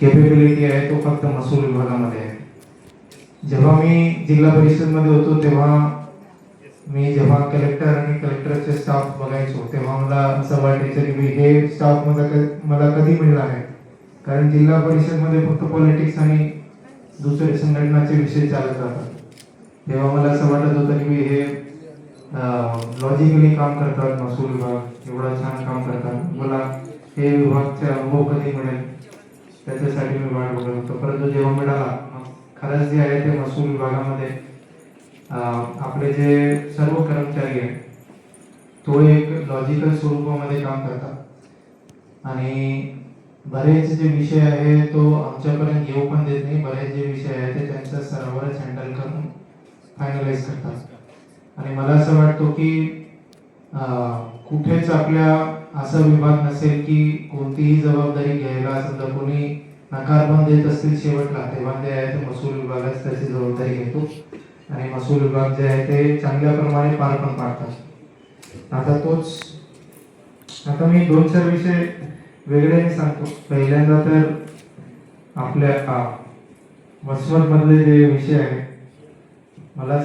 Capability आहे तो फक्त महसूल विभागामध्ये आहे. जेव्हा मी जिल्हा परिषदमध्ये होतो तेव्हा मी जेव्हा कलेक्टर आणि कलेक्टरचे स्टाफ बघायचो तेव्हा मला असं वाटायचं की हे स्टाफ मला कधी मिळणार आहे. कारण जिल्हा परिषदमध्ये फक्त पॉलिटिक्स आणि दुसरे संघटनाचे विषय चालत राहतात. तेव्हा मला असं वाटत होतं की हे लॉजिकली काम करतात, महसूल विभाग एवढा छान काम करतात, मला हे विभागचे अनुभव कधी मिळेल त्याच्यासाठी मी वाट बघत होतो. परंतु जेव्हा मिळाला खरंच जे आहे ते महसूल विभागामध्ये आपले जे सर्व कर्मचारी आहेत तो एक लॉजिकल स्वरूपामध्ये काम करतात आणि बरेच जे विषय आहे तो आमच्यापर्यंत येऊ पण देत नाही. बरेच जे विषय आहे ते त्यांच्या स्तरावरच हँडल करून फायनलाइज करतात. आणि मला असं वाटतं की कुठेच आपल्या असा विभाग नसेल की कोणतीही जबाबदारी घ्यायला समजा कोणी नकार पण देत असतील शेवटला तेव्हा ते आहे ते महसूल विभागच त्याची जबाबदारी घेतो आणि महसूल विभाग जे आहे ते चांगल्या प्रमाणे पार पण पाडतात. आता मी 2-4 विषय वेगळ्याने सांगतो. पहिल्यांदा तर आपल्या वसमत मधले जे विषय आहे मला